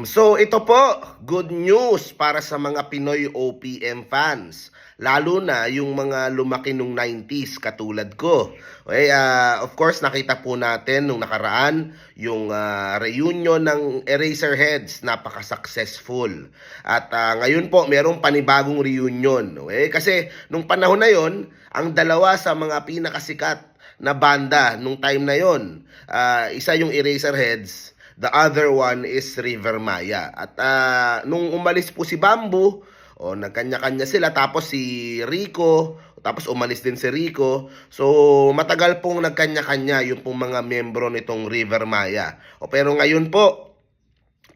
So ito po, good news para sa mga Pinoy OPM fans. Lalo na yung mga lumaki nung 90s katulad ko. Okay, of course nakita po natin nung nakaraan yung reunion ng Eraserheads, napaka-successful. At ngayon po merong panibagong reunion. Okay? Kasi nung panahon na yon, ang dalawa sa mga pinakasikat na banda nung time na yon, isa yung Eraserheads. The other one is River Maya. At nung umalis po si Bamboo, nagkanya-kanya sila. Tapos si Rico, tapos umalis din si Rico. So, matagal pong nagkanya-kanya yung pong mga membro nitong River Maya. Pero ngayon po,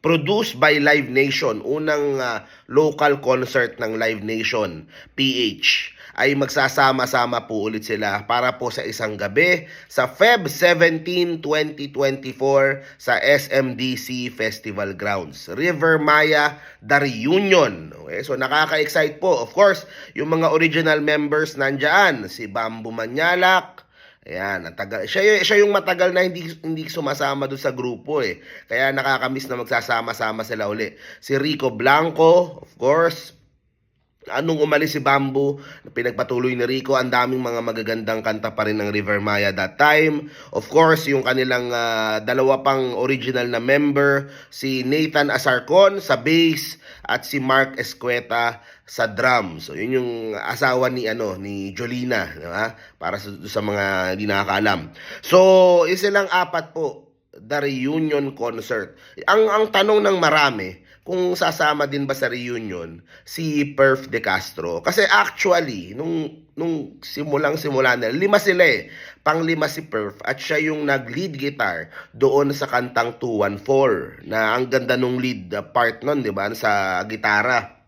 produced by Live Nation, unang local concert ng Live Nation, PH, ay magsasama-sama po ulit sila para po sa isang gabi sa Feb 17, 2024 sa SMDC Festival Grounds. River Maya, The Reunion. Okay, so nakaka-excite po. Of course, yung mga original members nandyan, si Bamboo Manyalak, ayan, siya yung matagal na hindi sumasama doon sa grupo eh. Kaya nakakamiss na magsasama-sama sila uli. Si Rico Blanco, of course. Anong umalis si Bamboo, pinagpatuloy ni Rico, ang daming mga magagandang kanta pa rin ng River Maya that time. Of course, yung kanilang dalawa pang original na member, si Nathan Asarcon sa bass at si Mark Escueta sa drums. So, yun yung asawa ni Jolina, di ba? Para sa mga hindi nakakaalam. So, isa lang apat po, the reunion concert. Ang tanong ng marami, kung sasama din ba sa reunion si Perf De Castro. Kasi actually, nung simula na, 5 sila eh. Pang-5 si Perf at siya yung nag-lead guitar doon sa kantang 214 na ang ganda nung lead part nun, di ba? Sa gitara.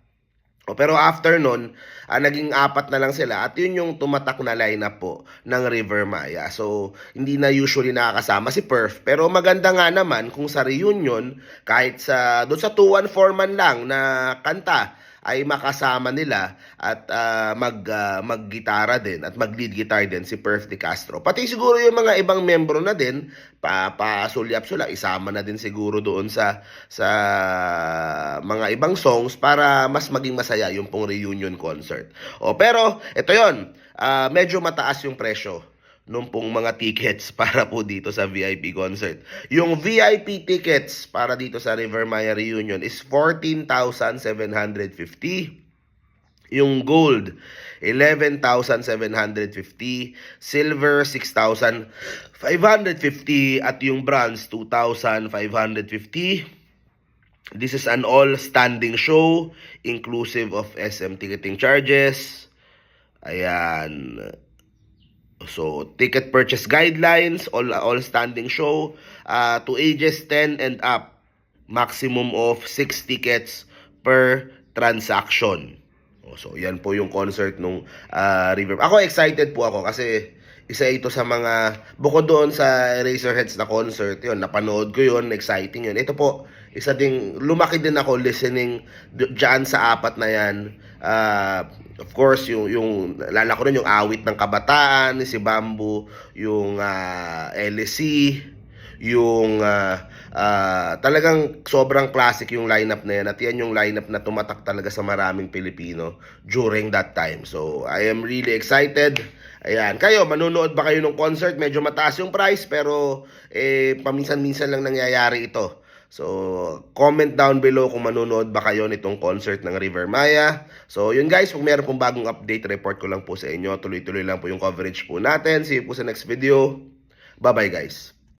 Pero after nun, naging 4 na lang sila at yun yung tumatak na lineup po ng River Maya. So, hindi na usually nakakasama si Perf. Pero maganda nga naman kung sa reunion, kahit doon sa 214 man lang na kanta, ay makasama nila at mag-gitara din at mag-lead guitar din si Perf De Castro. Pati siguro yung mga ibang membro na din, pasulyap-sulap, isama na din siguro doon sa mga ibang songs para mas maging masaya yung pong reunion concert. Pero ito yon, medyo mataas yung presyo nung pong mga tickets para po dito sa VIP concert. Yung VIP tickets para dito sa River Maya Reunion is 14,750. Yung gold, 11,750. Silver, 6,550. At yung bronze, 2,550. This is an all-standing show, inclusive of SM ticketing charges. Ayan. So, ticket purchase guidelines, all standing show, to ages 10 and up, maximum of 6 tickets per transaction. So, yan po yung concert nung River. Ako excited po ako kasi isa ito sa mga, bukod doon sa Eraserheads na concert, yun, napanood ko yun, exciting yun. Ito po, isa ding, lumaki din ako listening dyan sa 4 na yan. Of course, yung lala ko rin yung awit ng kabataan, si Bamboo, yung LSC, yung talagang sobrang classic yung lineup na yan. At yan yung lineup na tumatak talaga sa maraming Pilipino during that time. So, I am really excited. Ayan, kayo, manunood ba kayo ng concert? Medyo mataas yung price, pero paminsan-minsan lang nangyayari ito. So, comment down below kung manunood ba kayo nitong concert ng River Maya. So, yun guys, kung meron pong bagong update, report ko lang po sa inyo. Tuloy-tuloy lang po yung coverage po natin. See you po sa next video. Bye-bye guys.